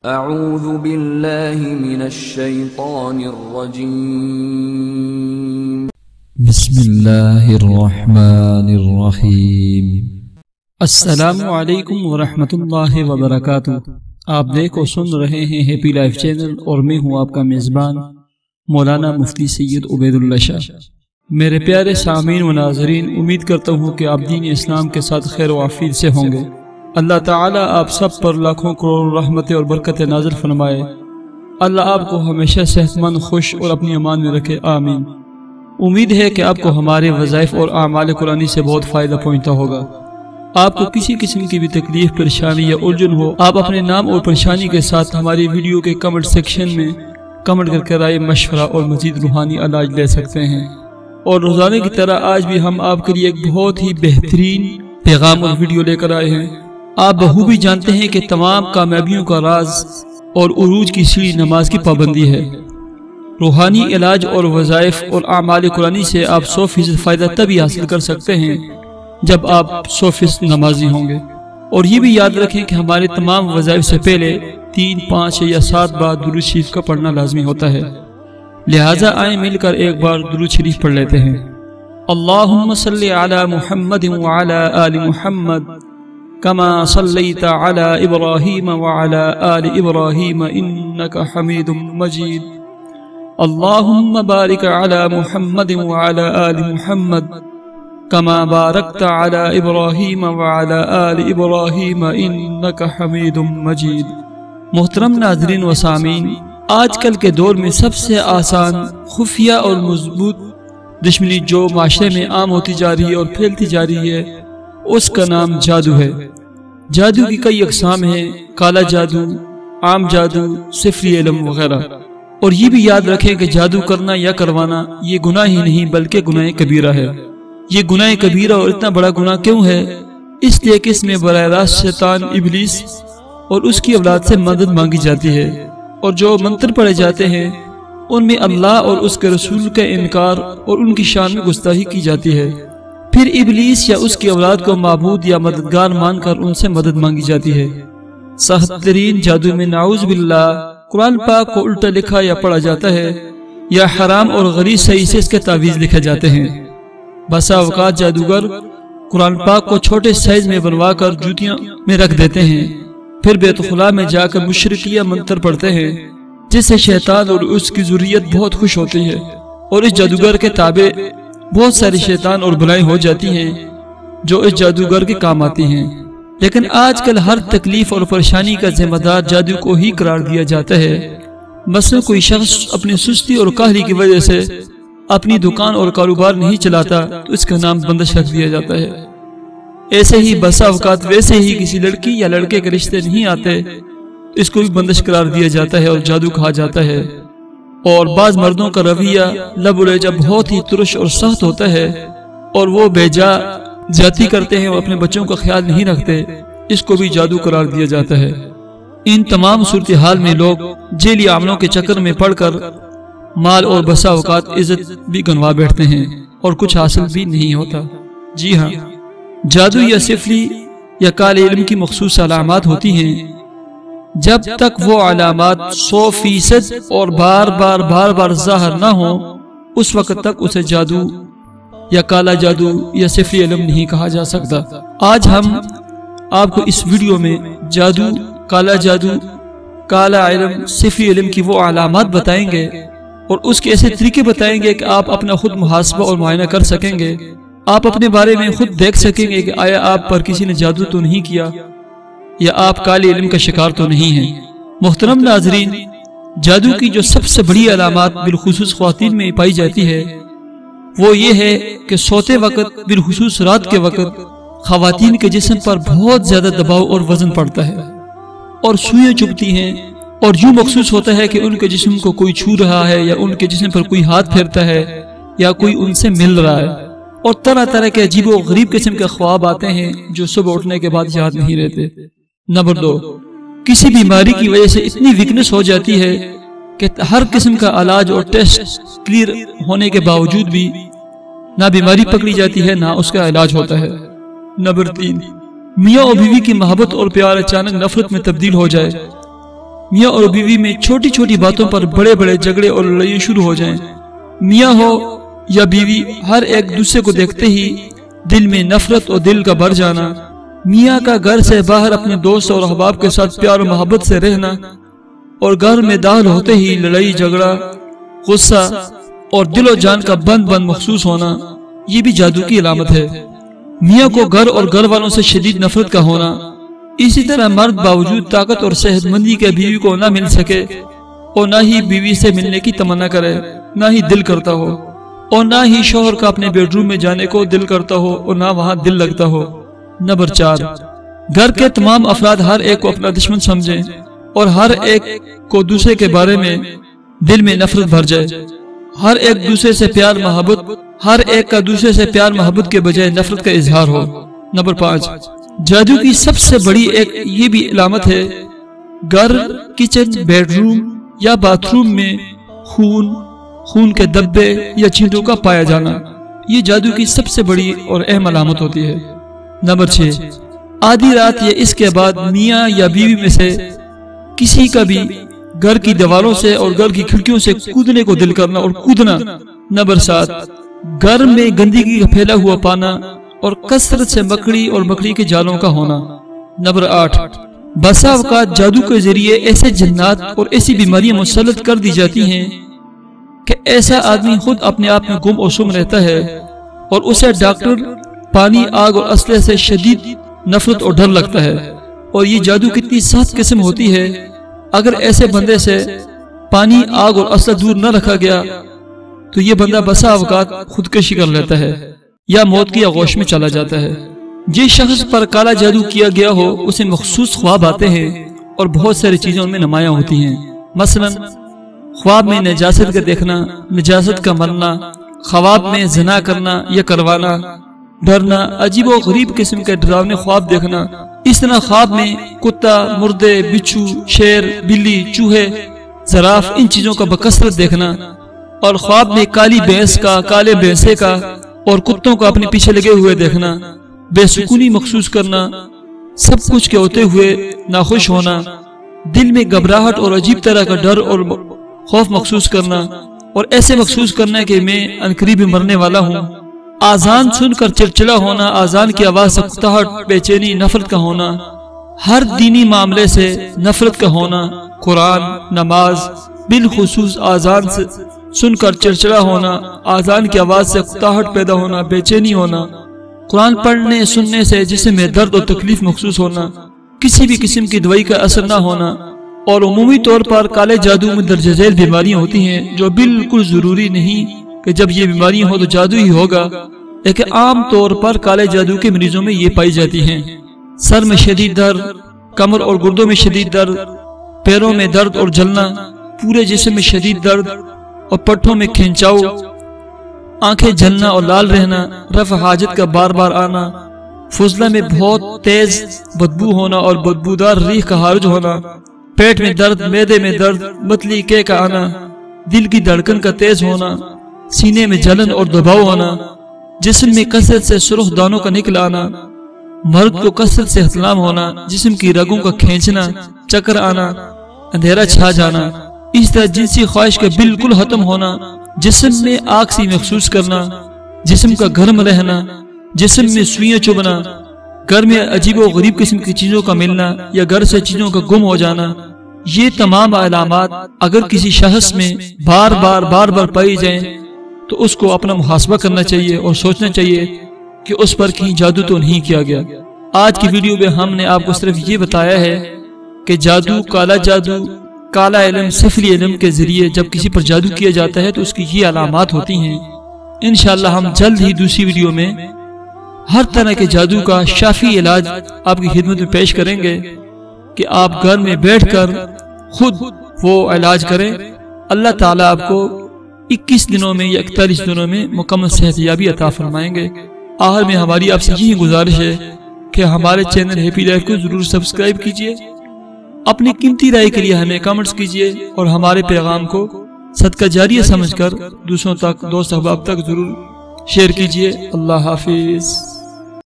اعوذ باللہ من الشیطان الرجیم بسم اللہ الرحمن الرحیم۔ السلام علیکم ورحمۃ اللہ وبرکاتہ۔ آپ دیکھ و سن رہے ہیں ہیپی لائف چینل اور میں ہوں آپ کا میزبان مولانا مفتی سید عبید اللہ شاہ۔ میرے پیارے سامعین و ناظرین، امید کرتا ہوں کہ آپ دین اسلام کے ساتھ خیر و عافیت سے ہوں گے۔ اللہ تعالیٰ آپ سب پر لاکھوں کروڑ رحمتیں اور برکتیں نازل فرمائے۔ اللہ آپ کو ہمیشہ صحت مند، خوش اور اپنی امان میں رکھے، آمین۔ امید ہے کہ آپ کو ہمارے وظائف اور اعمال قرآنی سے بہت فائدہ پہنچتا ہوگا۔ آپ کو کسی قسم کی بھی تکلیف، پریشانی یا الجھن ہو، آپ اپنے نام اور پریشانی کے ساتھ ہماری ویڈیو کے کمنٹ سیکشن میں کمنٹ کر کے رائے مشورہ اور مزید روحانی علاج لے سکتے ہیں۔ اور روزانہ کی طرح آج بھی ہم آپ کے لیے ایک بہت ہی بہترین پیغام اور ویڈیو لے کر آئے ہیں۔ آپ بخوبی جانتے ہیں کہ تمام کامیابیوں کا راز اور عروج کی سیڑھی نماز کی پابندی ہے۔ روحانی علاج اور وظائف اور اعمال قرآنی سے آپ 100% فائدہ تبھی حاصل کر سکتے ہیں جب آپ 100% نمازی ہوں گے۔ اور یہ بھی یاد رکھیں کہ ہمارے تمام وظائف سے پہلے 3، 5 یا 7 بار درود شریف کا پڑھنا لازمی ہوتا ہے، لہٰذا آئیں مل کر ایک بار درود شریف پڑھ لیتے ہیں۔ اللہم صلی علی محمد وعلی آل محمد کما صلیت علی ابراہیم وعلی آل ابراہیم انک حمید مجید۔ اللہم بارک علی محمد وعلی آل محمد کما بارکت علی ابراہیم وعلی آل ابراہیم انک حمید مجید۔ محترم ناظرین و سامعین، آج کل کے دور میں سب سے آسان، خفیہ اور مضبوط دشمنی جو معاشرے میں عام ہوتی جا رہی ہے اور پھیلتی جا رہی ہے، اس کا نام جادو ہے۔ جادو کی کئی اقسام ہیں، کالا جادو، عام جادو، سفری علم وغیرہ۔ اور یہ بھی یاد رکھیں کہ جادو کرنا یا کروانا یہ گناہ ہی نہیں بلکہ گناہ کبیرہ ہے۔ یہ گناہ کبیرہ اور اتنا بڑا گناہ کیوں ہے؟ اس لیے کہ اس میں براہ راست شیطان ابلیس اور اس کی اولاد سے مدد مانگی جاتی ہے، اور جو منتر پڑھے جاتے ہیں ان میں اللہ اور اس کے رسول کا انکار اور ان کی شان میں گستاخی کی جاتی ہے۔ پھر ابلیس یا اس کی اولاد کو معبود یا مددگار مان کر ان سے مدد مانگی جاتی ہے۔ سخت ترین جادو میں نعوذ باللہ قرآن پاک کو الٹا لکھا یا پڑھا جاتا ہے، یا حرام اور غلیظ صحیح سے اس کے تعویذ لکھے جاتے ہیں۔ بسا اوقات جادوگر قرآن پاک کو چھوٹے سائز میں بنوا کر جوتیاں میں رکھ دیتے ہیں، پھر بیت خلا میں جا کر مشرکیہ منتر پڑھتے ہیں، جس سے شیطان اور اس کی ذریت بہت خوش ہوتی ہے، اور اس جادوگر کے تابع بہت ساری شیطان اور بلائیں ہو جاتی ہیں جو اس جادوگر کے کام آتی ہیں۔ لیکن آج کل ہر تکلیف اور پریشانی کا ذمہ دار جادو کو ہی قرار دیا جاتا ہے۔ مثلا کوئی شخص اپنی سستی اور کاہلی کی وجہ سے اپنی دکان اور کاروبار نہیں چلاتا تو اس کا نام بندش رکھ دیا جاتا ہے۔ ایسے ہی بسا اوقات ویسے ہی کسی لڑکی یا لڑکے کے رشتے نہیں آتے، اس کو بھی بندش قرار دیا جاتا ہے اور جادو کہا جاتا ہے۔ اور بعض مردوں کا رویہ لب و لہجہ بہت ہی ترش اور سخت ہوتا ہے، اور وہ بے جا زیادتی کرتے ہیں اور اپنے بچوں کا خیال نہیں رکھتے، اس کو بھی جادو قرار دیا جاتا ہے۔ ان تمام صورتحال میں لوگ جیلی عملوں کے چکر میں پڑ کر مال اور بسا اوقات عزت بھی گنوا بیٹھتے ہیں اور کچھ حاصل بھی نہیں ہوتا۔ جی ہاں، جادو یا سفری یا کالے علم کی مخصوص علامات ہوتی ہیں۔ جب تک وہ علامات 100% اور بار بار ظاہر نہ ہو، اس وقت تک اسے جادو یا کالا جادو یا سفری علم نہیں کہا جا سکتا۔ آج ہم آپ کو اس ویڈیو میں جادو، کالا جادو، کالا علم، سفری علم کی وہ علامات بتائیں گے اور اس کے ایسے طریقے بتائیں گے کہ آپ اپنا خود محاسبہ اور معائنہ کر سکیں گے۔ آپ اپنے بارے میں خود دیکھ سکیں گے کہ آیا آپ پر کسی نے جادو تو نہیں کیا، یا آپ کالے علم کا شکار تو نہیں ہیں۔ محترم ناظرین، جادو کی جو سب سے بڑی علامات بالخصوص خواتین میں پائی جاتی ہے وہ یہ ہے کہ سوتے وقت، بالخصوص رات کے وقت، خواتین کے جسم پر بہت زیادہ دباؤ اور وزن پڑتا ہے، اور سوئیں چبھتی ہیں، اور یوں محسوس ہوتا ہے کہ ان کے جسم کو کوئی چھو رہا ہے، یا ان کے جسم پر کوئی ہاتھ پھیرتا ہے، یا کوئی ان سے مل رہا ہے، اور طرح طرح کے عجیب و غریب قسم کے خواب آتے ہیں جو صبح اٹھنے کے بعد یاد نہیں رہتے۔ نمبر 2، کسی بیماری کی وجہ سے اتنی ویکنس ہو جاتی ہے کہ ہر قسم کا علاج اور ٹیسٹ کلیئر ہونے کے باوجود بھی نہ بیماری پکڑی جاتی ہے نہ اس کا علاج ہوتا ہے۔ نمبر 3، میاں اور بیوی کی محبت اور پیار اچانک نفرت میں تبدیل ہو جائے۔ میاں اور بیوی میں چھوٹی چھوٹی باتوں پر بڑے بڑے جھگڑے اور لڑائیاں شروع ہو جائیں۔ میاں ہو یا بیوی، ہر ایک دوسرے کو دیکھتے ہی دل میں نفرت اور دل کا بھر جانا۔ میاں کا گھر سے باہر اپنے دوست اور احباب کے ساتھ پیار و محبت سے رہنا، اور گھر میں داخل ہوتے ہی لڑائی جھگڑا، غصہ اور دل و جان کا بند محسوس ہونا، یہ بھی جادو کی علامت ہے۔ میاں کو گھر اور گھر والوں سے شدید نفرت کا ہونا۔ اسی طرح مرد باوجود طاقت اور صحت مندی کے بیوی کو نہ مل سکے، اور نہ ہی بیوی سے ملنے کی تمنا کرے، نہ ہی دل کرتا ہو، اور نہ ہی شوہر کا اپنے بیڈ روم میں جانے کو دل کرتا ہو اور نہ وہاں دل لگتا ہو۔ نمبر 4، گھر کے تمام افراد ہر ایک کو اپنا دشمن سمجھیں اور ہر ایک کو دوسرے کے بارے میں دل میں نفرت بھر جائے۔ ہر ایک دوسرے سے پیار محبت کے بجائے نفرت کا اظہار ہو۔ نمبر 5، جادو کی سب سے بڑی ایک یہ بھی علامت ہے، گھر، کچن، بیڈ روم یا باتھ روم میں خون کے دبے یا چھینٹوں کا پایا جانا، یہ جادو کی سب سے بڑی اور اہم علامت ہوتی ہے۔ نمبر 6، آدھی رات یا اس کے بعد میاں یا بیوی میں سے کسی کا بھی گھر کی دیواروں سے اور گھر کی کھڑکیوں سے کودنے کو دل کرنا اور کودنا۔ نمبر 7، گھر میں گندگی کا پھیلا ہوا پانا اور کثرت سے مکڑی اور مکڑی کے جالوں کا ہونا۔ نمبر 8، بسا اوقات جادو کے ذریعے ایسے جنات اور ایسی بیماریاں مسلط کر دی جاتی ہیں کہ ایسا آدمی خود اپنے آپ میں گم و سم رہتا ہے، اور اسے ڈاکٹر، پانی، آگ اور اسلحے سے شدید نفرت اور ڈر لگتا ہے۔ اور یہ جادو کتنی سخت قسم ہوتی ہے، اگر ایسے بندے سے پانی، آگ اور اسلحہ دور نہ رکھا گیا تو یہ بندہ بسا اوقات خودکشی کر لیتا ہے یا موت کی آغوش میں چلا جاتا ہے۔ جس شخص پر کالا جادو کیا گیا ہو اسے مخصوص خواب آتے ہیں اور بہت ساری چیزیں ان میں نمایاں ہوتی ہیں، مثلا خواب میں نجاست کا دیکھنا، نجاست کا مرنا، خواب میں زنا کرنا یا کروانا، ڈرنا، عجیب و غریب قسم کے ڈراونے خواب دیکھنا۔ اس طرح خواب میں کتا، مردے، بچھو، شیر، بلی، چوہے، زراف، ان چیزوں کا بکثرت دیکھنا، اور خواب میں کالی بھینس کا، کالے بھینسے کا اور کتوں کا اپنے پیچھے لگے ہوئے دیکھنا، بے سکونی محسوس کرنا، سب کچھ کے ہوتے ہوئے ناخوش ہونا، دل میں گھبراہٹ اور عجیب طرح کا ڈر اور خوف محسوس کرنا، اور ایسے محسوس کرنا کہ میں عنقریب مرنے والا ہوں، آذان سن کر چڑچڑا ہونا، آذان کی آواز سے کتاہٹ، بے چینی، نفرت کا ہونا، ہر دینی معاملے سے نفرت کا ہونا، قرآن، نماز، بالخصوص آذان سے سن کر چڑچڑا ہونا، آذان کی آواز سے کتاہٹ پیدا ہونا، بے چینی ہونا، قرآن پڑھنے سننے سے جسم میں درد اور تکلیف محسوس ہونا، کسی بھی قسم کی دوائی کا اثر نہ ہونا، اور عمومی طور پر کالے جادو میں درجہ ذیل بیماریاں ہوتی ہیں جو بالکل ضروری نہیں کہ جب یہ بیماریاں ہو تو جادو ہی ہوگا، لیکن عام طور پر کالے جادو کے مریضوں میں یہ پائی جاتی ہیں۔ سر میں شدید درد، کمر اور گردوں میں شدید درد، پیروں میں درد اور جلنا، پورے جسم میں شدید درد اور پٹھوں میں کھنچاؤ، آنکھیں جلنا اور لال رہنا، رفع حاجت کا بار بار آنا، فضلہ میں بہت تیز بدبو ہونا اور بدبودار ریح کا خارج ہونا، پیٹ میں درد، معدے میں درد، متلی کے کا آنا، دل کی دھڑکن کا تیز ہونا، سینے میں جلن اور دباؤ ہونا، جسم میں کثرت سے سرخ دانوں کا نکل آنا، مرد کو کثرت سے احتلام ہونا، جسم کی رگوں کا کھینچنا، چکر آنا، اندھیرا چھا جانا، اس طرح جنسی خواہش کا بالکل ختم ہونا، جسم میں آگ سی محسوس کرنا، جسم کا گرم رہنا، جسم میں سوئیاں چبھنا، گھر میں عجیب و غریب قسم کی چیزوں کا ملنا یا گھر سے چیزوں کا گم ہو جانا، یہ تمام علامات اگر کسی شخص میں بار بار پائی جائیں تو اس کو اپنا محاسبہ کرنا چاہیے اور سوچنا چاہیے کہ اس پر کہیں جادو تو نہیں کیا گیا۔ آج کی ویڈیو میں ہم نے آپ کو صرف یہ بتایا ہے کہ جادو، کالا علم، سفلی علم کے ذریعے جب کسی پر جادو کیا جاتا ہے تو اس کی یہ علامات ہوتی ہیں۔ انشاءاللہ ہم جلد ہی دوسری ویڈیو میں ہر طرح کے جادو کا شافی علاج آپ کی خدمت میں پیش کریں گے کہ آپ گھر میں بیٹھ کر خود وہ علاج کریں۔ اللہ تعالیٰ آپ کو 21 دنوں میں یا 41 دنوں میں مکمل صحت یابی عطا فرمائیں گے۔ آخر میں ہماری آپ سے یہی گزارش ہے کہ ہمارے چینل ہیپی لائف کو ضرور سبسکرائب کیجئے، اپنی قیمتی رائے کے لیے ہمیں کامنٹس کیجئے، اور ہمارے پیغام کو صدقہ جاریہ سمجھ کر دوسروں تک، دوست احباب تک ضرور شیئر کیجئے۔ اللہ حافظ۔